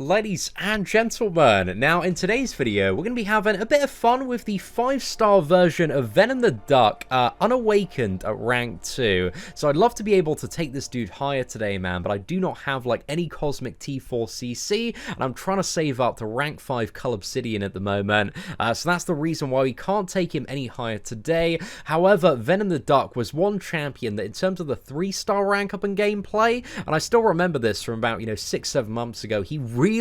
Ladies and gentlemen, now in today's video, we're going to be having a bit of fun with the 5-star version of Venom the Duck, unawakened at rank 2. So I'd love to be able to take this dude higher today, man, but I do not have, like, any Cosmic T4CC, and I'm trying to save up to rank 5 Cull Obsidian at the moment. So that's the reason why we can't take him any higher today. However, Venom the Duck was one champion that, in terms of the 3-star rank up in gameplay, and I still remember this from about, 6-7 months ago, he really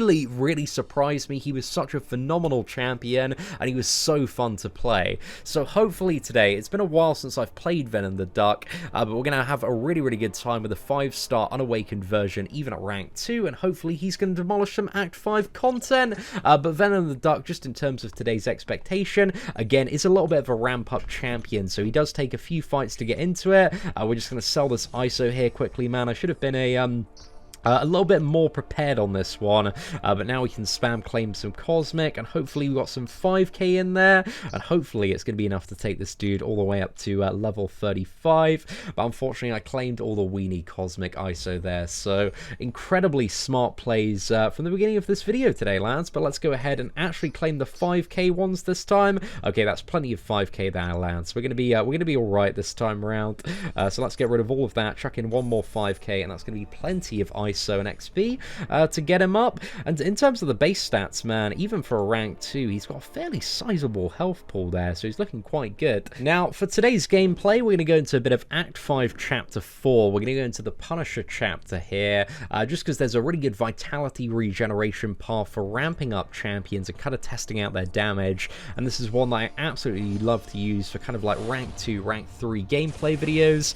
surprised me. He was such a phenomenal champion, and he was so fun to play. So hopefully today, it's been a while since I've played Venom the Duck, but we're going to have a really good time with the 5-star unawakened version, even at rank 2, and hopefully he's going to demolish some Act 5 content. But Venom the Duck, just in terms of today's expectation, again, is a little bit of a ramp-up champion, so he does take a few fights to get into it. We're just going to sell this ISO here quickly, man. I should have been a little bit more prepared on this one, but now we can spam claim some Cosmic, and hopefully we got some 5k in there, and hopefully it's going to be enough to take this dude all the way up to level 35, but unfortunately I claimed all the weenie Cosmic ISO there, so incredibly smart plays from the beginning of this video today, lads. But let's go ahead and actually claim the 5k ones this time. Okay, that's plenty of 5k there, lads. We're gonna be all right this time around, so let's get rid of all of that, chuck in one more 5k, and that's going to be plenty of ISO and XP to get him up. And in terms of the base stats, man, even for a rank 2, he's got a fairly sizable health pool there, so he's looking quite good. Now, for today's gameplay, we're going to go into a bit of Act 5 Chapter 4. We're going to go into the Punisher chapter here, just because there's a really good vitality regeneration path for ramping up champions and kind of testing out their damage, and this is one that I absolutely love to use for kind of like rank 2, rank 3 gameplay videos.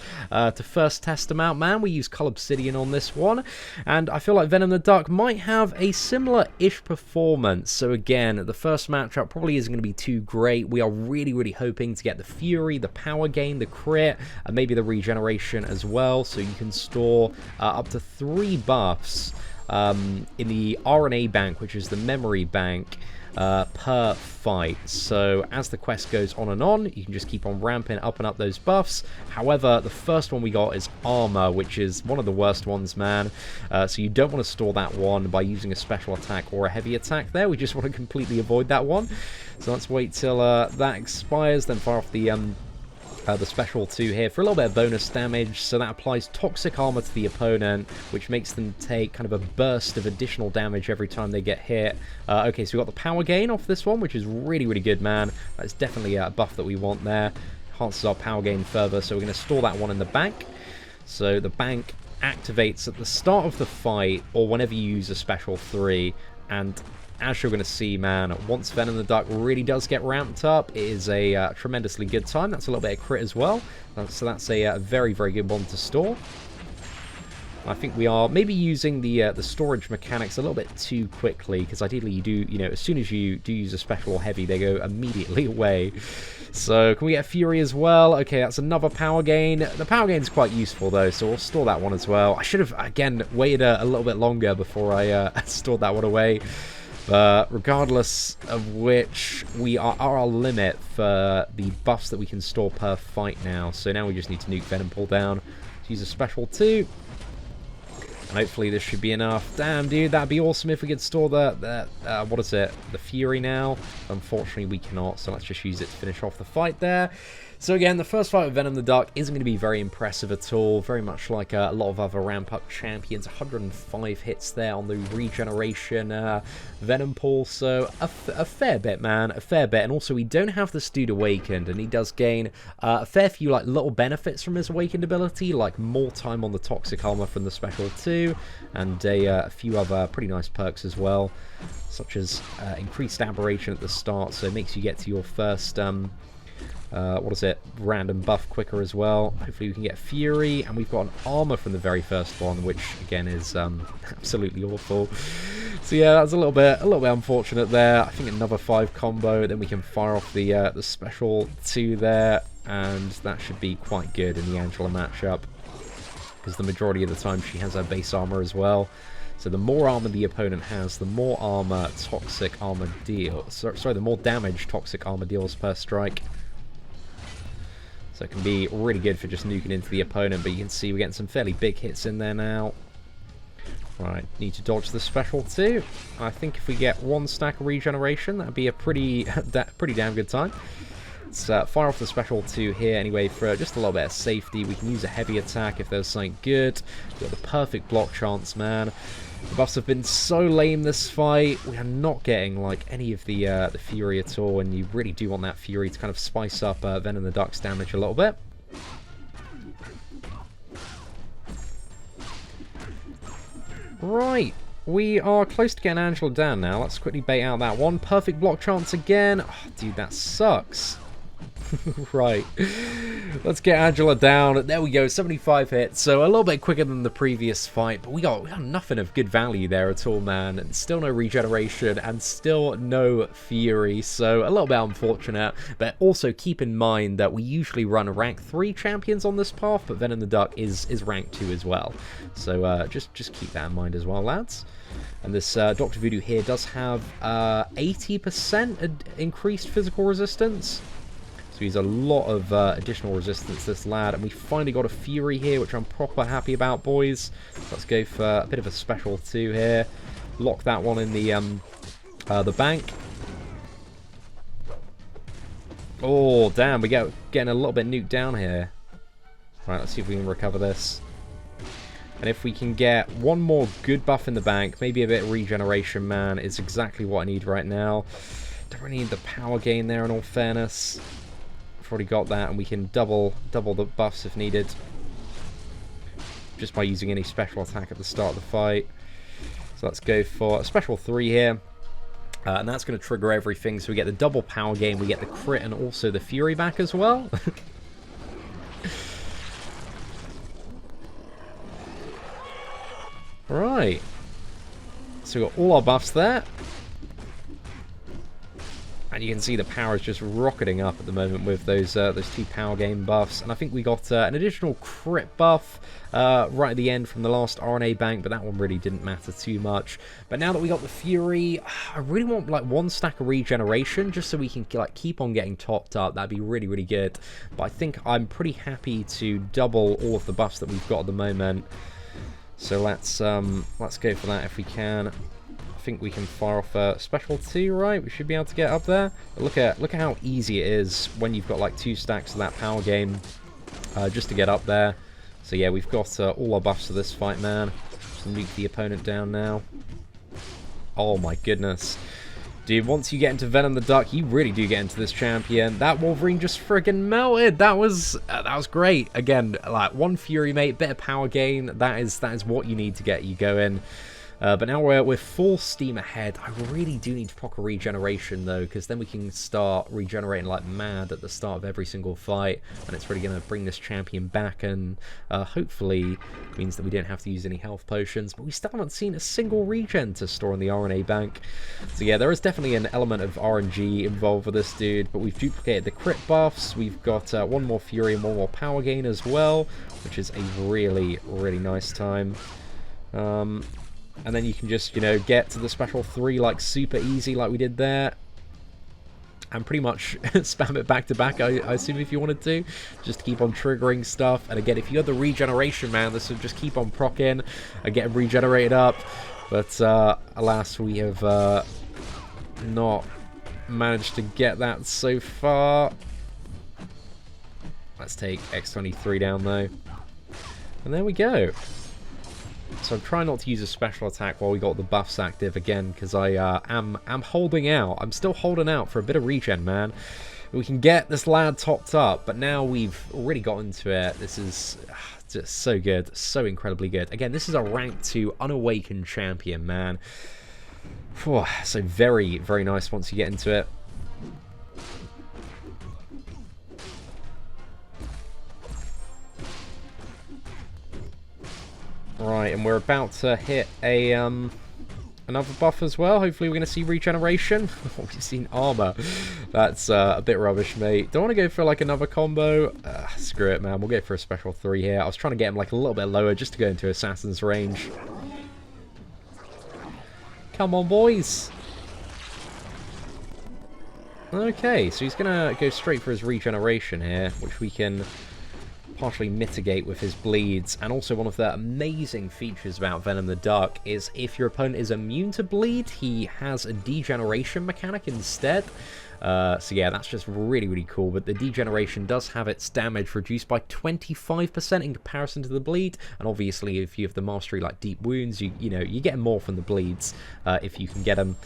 To first test them out, man, we use Cull Obsidian on this one, and I feel like Venom the Duck might have a similar-ish performance. So again, the first matchup probably isn't going to be too great. We are really hoping to get the Fury, the Power Gain, the Crit, and maybe the Regeneration as well. So you can store up to 3 buffs in the RNA bank, which is the memory bank, per fight. So as the quest goes on and on, you can just keep on ramping up and up those buffs. However, the first one we got is armor, which is one of the worst ones, man. So you don't want to store that one by using a special attack or a heavy attack there. We just want to completely avoid that one. So let's wait till that expires, then fire off the special 2 here for a little bit of bonus damage. So that applies toxic armor to the opponent, which makes them take kind of a burst of additional damage every time they get hit. Okay, so we've got the power gain off this one, which is really good, man. That's definitely a buff that we want there. Enhances our power gain further, so we're going to store that one in the bank. So the bank activates at the start of the fight, or whenever you use a special 3, and as you're going to see, man, once Venom the Duck really does get ramped up, it is a tremendously good time. That's a little bit of crit as well. So that's a very good one to store. I think we are maybe using the storage mechanics a little bit too quickly, because ideally you do, as soon as you do use a special or heavy, they go immediately away. So can we get Fury as well? Okay, that's another power gain. The power gain is quite useful though, so we'll store that one as well. I should have, again, waited a little bit longer before I stored that one away. But regardless of which, we are at our limit for the buffs that we can store per fight now. So now we just need to nuke Venom Pull down. Let's use a special 2. And hopefully this should be enough. Damn, dude, that'd be awesome if we could store the Fury now. Unfortunately, we cannot, so let's just use it to finish off the fight there. So again, the first fight with Venom the Duck isn't going to be very impressive at all. Very much like a lot of other ramp-up champions. 105 hits there on the regeneration Venom Pool. So a fair bit, man. A fair bit. And also, we don't have this dude awakened. And he does gain a fair few like little benefits from his awakened ability. Like more time on the toxic armor from the special 2. And a few other pretty nice perks as well. Such as increased aberration at the start. So it makes you get to your first random buff quicker as well. Hopefully we can get Fury, and we've got an armor from the very first one, which again is absolutely awful. So yeah, that's a little bit unfortunate there. I think another 5 combo, then we can fire off the special 2 there, and that should be quite good in the Angela matchup, because the majority of the time she has her base armor as well. So the more armor the opponent has, the more armor toxic armor deals. Sorry, the more damage toxic armor deals per strike. So it can be really good for just nuking into the opponent, but you can see we're getting some fairly big hits in there now. Right, need to dodge the special too. I think if we get 1 stack of regeneration, that'd be a pretty damn good time. Let's fire off the special 2 here anyway for just a little bit of safety. We can use a heavy attack if there's something good. We've got the perfect block chance, man. The buffs have been so lame this fight. We are not getting like any of the Fury at all, and you really do want that Fury to kind of spice up Venom the Duck's damage a little bit. Right, we are close to getting Angela down now. Let's quickly bait out that one. Perfect block chance again. Oh, dude, that sucks. Right, let's get Angela down. There we go, 75 hits, so a little bit quicker than the previous fight, but we got nothing of good value there at all, man. And still no regeneration and still no Fury, so a little bit unfortunate. But also keep in mind that we usually run rank 3 champions on this path, but Venom the Duck is rank 2 as well, so just keep that in mind as well, lads. And this Dr. Voodoo here does have 80% increased physical resistance. So he's a lot of additional resistance, this lad. And we finally got a Fury here, which I'm proper happy about, boys. Let's go for a bit of a special 2 here. Lock that one in the bank. Oh, damn, we're getting a little bit nuked down here. Right, let's see if we can recover this. And if we can get one more good buff in the bank, maybe a bit of regeneration, man, is exactly what I need right now. Don't really need the power gain there, in all fairness. We've already got that, and we can double the buffs if needed, just by using any special attack at the start of the fight. So let's go for a special 3 here, and that's going to trigger everything. So we get the double power gain, we get the crit, and also the Fury back as well. Right, so we've got all our buffs there. And you can see the power is just rocketing up at the moment with those 2 power gain buffs. And I think we got an additional crit buff right at the end from the last RNA bank, but that one really didn't matter too much. But now that we got the Fury, I really want like 1 stack of regeneration just so we can like keep on getting topped up. That'd be really, really good. But I think I'm pretty happy to double all of the buffs that we've got at the moment. So let's go for that if we can. I think we can fire off a special 2, right? We should be able to get up there. But look at how easy it is when you've got like 2 stacks of that power gain just to get up there. So yeah, we've got all our buffs for this fight, man. Just nuke the opponent down now. Oh my goodness. Dude, once you get into Venom the Duck, you really do get into this champion. That Wolverine just friggin' melted. That was great. Again, like 1 Fury, mate, bit of power gain. That is what you need to get you going. But now we're full steam ahead. I really do need to proc a regeneration, though, because then we can start regenerating like mad at the start of every single fight, and it's really going to bring this champion back, and hopefully means that we don't have to use any health potions, but we still haven't seen a single regen to store in the RNA bank. So yeah, there is definitely an element of RNG involved with this dude, but we've duplicated the crit buffs. We've got 1 more Fury and 1 more power gain as well, which is a really, really nice time. And then you can just, you know, get to the special 3 like super easy like we did there. And pretty much spam it back to back, I assume, if you wanted to. Just to keep on triggering stuff. And again, if you had the regeneration, man, this would just keep on proccing and getting regenerated up. But alas, we have not managed to get that so far. Let's take X23 down, though. And there we go. So I'm trying not to use a special attack while we got the buffs active again, because I am holding out. I'm still holding out for a bit of regen, man. We can get this lad topped up, but now we've already got into it. This is just so good, so incredibly good. Again, this is a rank 2 unawakened champion, man. Whew, so very, very nice once you get into it. Right, and we're about to hit a another buff as well. Hopefully we're going to see regeneration. We've seen armor. That's a bit rubbish, mate. Don't want to go for like another combo. Screw it, man. We'll go for a special 3 here. I was trying to get him like a little bit lower just to go into Assassin's range. Come on, boys. Okay, so he's going to go straight for his regeneration here, which we can partially mitigate with his bleeds. And also one of the amazing features about Venom the Duck is if your opponent is immune to bleed, he has a degeneration mechanic instead. So yeah, that's just really, really cool. But the degeneration does have its damage reduced by 25% in comparison to the bleed. And obviously, if you have the mastery like Deep Wounds, you know, you get more from the bleeds if you can get them.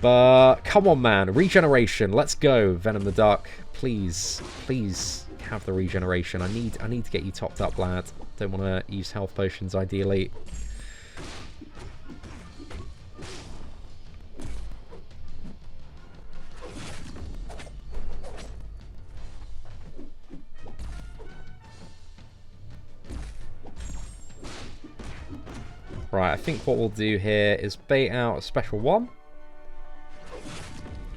But come on, man, regeneration. Let's go, Venom the Duck. Please, please have the regeneration. I need to get you topped up, lad. Don't want to use health potions, ideally. Right, I think what we'll do here is bait out a special one.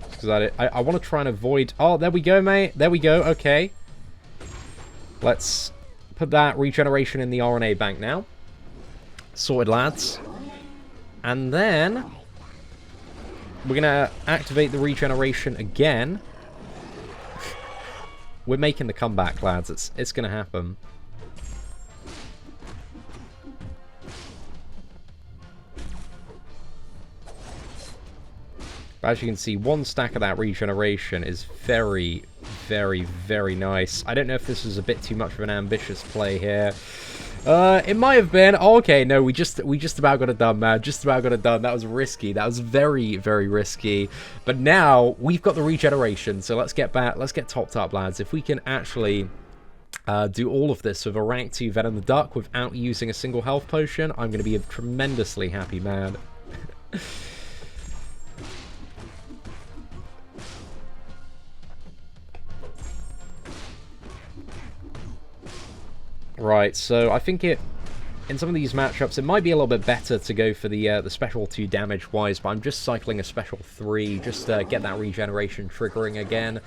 Because I want to try and avoid... Oh, there we go, mate. There we go. Okay. Let's put that regeneration in the RNA bank now. Sorted, lads. And then we're going to activate the regeneration again. We're making the comeback, lads. It's going to happen. As you can see, one stack of that regeneration is very, very, very nice. I don't know if this was a bit too much of an ambitious play here. It might have been. Oh, okay, no, we just about got it done, man. Just about got it done. That was risky. That was very, very risky. But now we've got the regeneration, so let's get back. Let's get topped up, lads. If we can actually do all of this with a rank 2 Venom the Duck without using a single health potion, I'm going to be a tremendously happy man. Right, so I think in some of these matchups, it might be a little bit better to go for the special 2 damage-wise, but I'm just cycling a special 3 just to get that regeneration triggering again.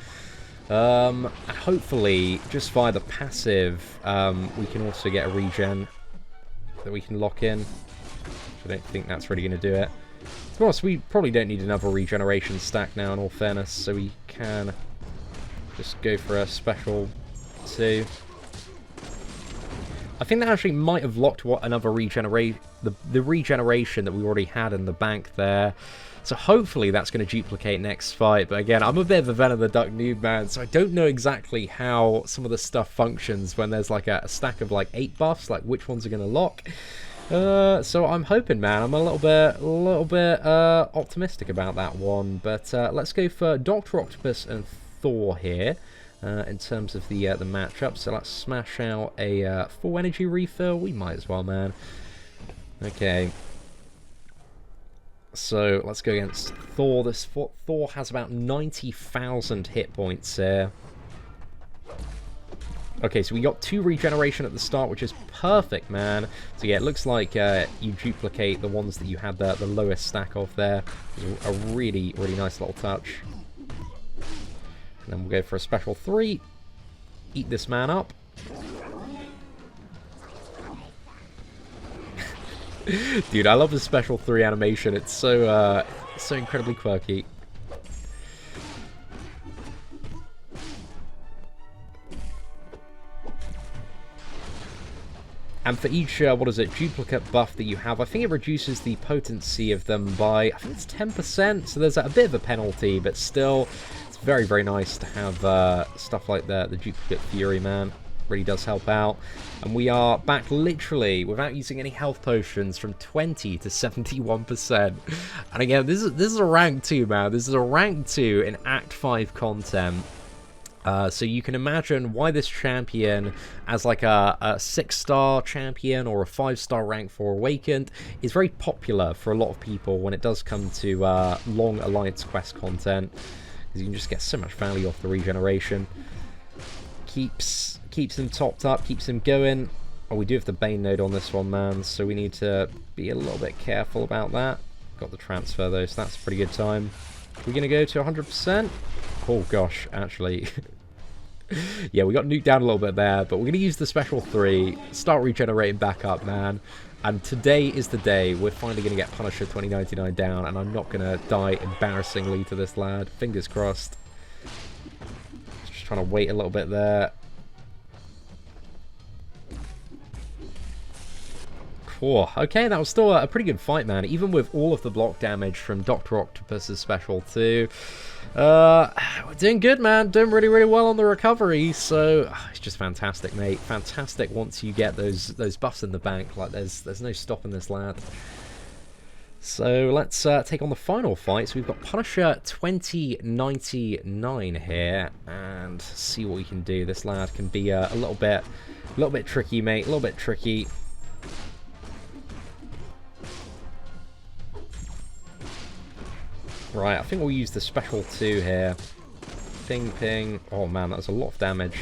And hopefully, just via the passive, we can also get a regen that we can lock in. I don't think that's really going to do it. Of course, we probably don't need another regeneration stack now, in all fairness, so we can just go for a special 2. I think that actually might have locked another regeneration, the regeneration that we already had in the bank there. So hopefully that's going to duplicate next fight. But again, I'm a bit of a Venom the Duck noob, man, so I don't know exactly how some of the stuff functions when there's like a stack of like 8 buffs, like which ones are going to lock. So I'm hoping, man, I'm a little bit optimistic about that one. But let's go for Dr. Octopus and Thor here. In terms of the matchup, so let's smash out a full energy refill. We might as well, man. Okay. So let's go against Thor. Thor has about 90,000 hit points here. Okay, so we got 2 regeneration at the start, which is perfect, man. So yeah, it looks like you duplicate the ones that you had the lowest stack of there. It's a really, really nice little touch. And then we'll go for a special 3. Eat this man up. Dude, I love the special 3 animation. It's so incredibly quirky. And for each, what is it, duplicate buff that you have, I think it reduces the potency of them by, I think it's 10%, so there's a bit of a penalty, but still, it's very, very nice to have stuff like the duplicate fury, man. Really does help out. And we are back literally, without using any health potions, from 20 to 71%. And again, this is a rank 2, man. This is a rank 2 in Act 5 content. So you can imagine why this champion, as like a 6-star champion or a 5-star rank 4 awakened, is very popular for a lot of people when it does come to long Alliance quest content, because you can just get so much value off the regeneration. Keeps him topped up, keeps him going. Oh, we do have the Bane node on this one, man, so we need to be a little bit careful about that. Got the transfer though, so that's a pretty good time. We're going to go to 100%. Oh gosh, actually. Yeah, we got nuked down a little bit there, but we're going to use the special 3, start regenerating back up, man. And today is the day we're finally going to get Punisher 2099 down, and I'm not going to die embarrassingly to this lad. Fingers crossed. Just trying to wait a little bit there. Oh, okay, that was still a pretty good fight, man. Even with all of the block damage from Dr. Octopus's special too. We're doing good, man. Doing really, really well on the recovery. So it's just fantastic, mate. Fantastic once you get those buffs in the bank. Like there's no stopping this lad. So let's take on the final fight. So we've got Punisher 2099 here, and see what we can do. This lad can be a little bit tricky, mate. A little bit tricky. Right, I think we'll use the special 2 here. Ping, ping. Oh man, that was a lot of damage.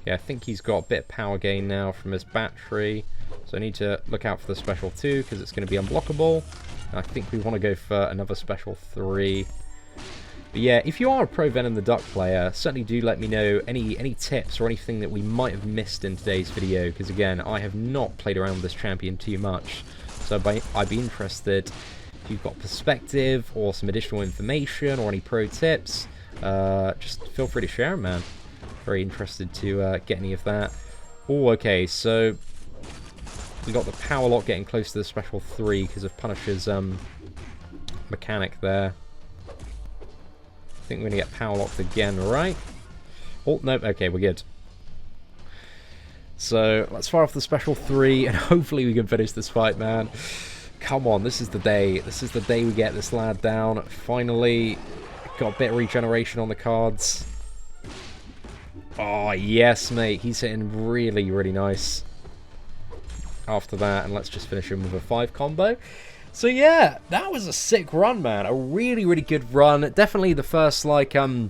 Yeah, I think he's got a bit of power gain now from his battery. So I need to look out for the special 2 because it's going to be unblockable. And I think we want to go for another special 3. But yeah, if you are a pro Venom the Duck player, certainly do let me know any tips or anything that we might have missed in today's video. Because again, I have not played around with this champion too much. So I'd be interested if you've got perspective or some additional information or any pro tips. Just feel free to share them, man. Very interested to get any of that. Oh, okay, so we got the power lock getting close to the special 3 because of Punisher's mechanic there. I think we're going to get power locked again, right? Oh, nope, okay, we're good. So let's fire off the special 3 and hopefully we can finish this fight, man. Come on, this is the day. This is the day we get this lad down. Finally, got a bit of regeneration on the cards. Oh, yes, mate. He's hitting really, really nice after that. And let's just finish him with a 5 combo. So, yeah, that was a sick run, man. A really, really good run. Definitely the first, like, I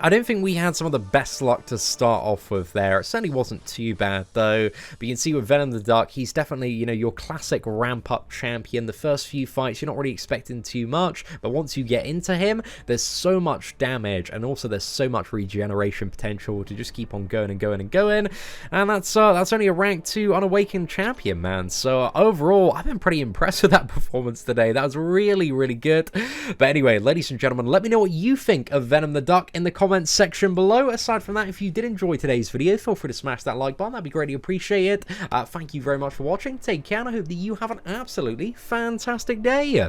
don't think we had some of the best luck to start off with there. It certainly wasn't too bad, though. But you can see with Venom the Duck, he's definitely, you know, your classic ramp-up champion. The first few fights, you're not really expecting too much. But once you get into him, there's so much damage. And also, there's so much regeneration potential to just keep on going and going and going. And that's only a rank 2 unawakened champion, man. So, overall, I've been pretty impressed with that performance today. That was really, really good. But anyway, ladies and gentlemen, let me know what you think of Venom the Duck in the comments section below. Aside from that, if you did enjoy today's video, feel free to smash that like button. That'd be greatly appreciated. Thank you very much for watching. Take care, and I hope that you have an absolutely fantastic day.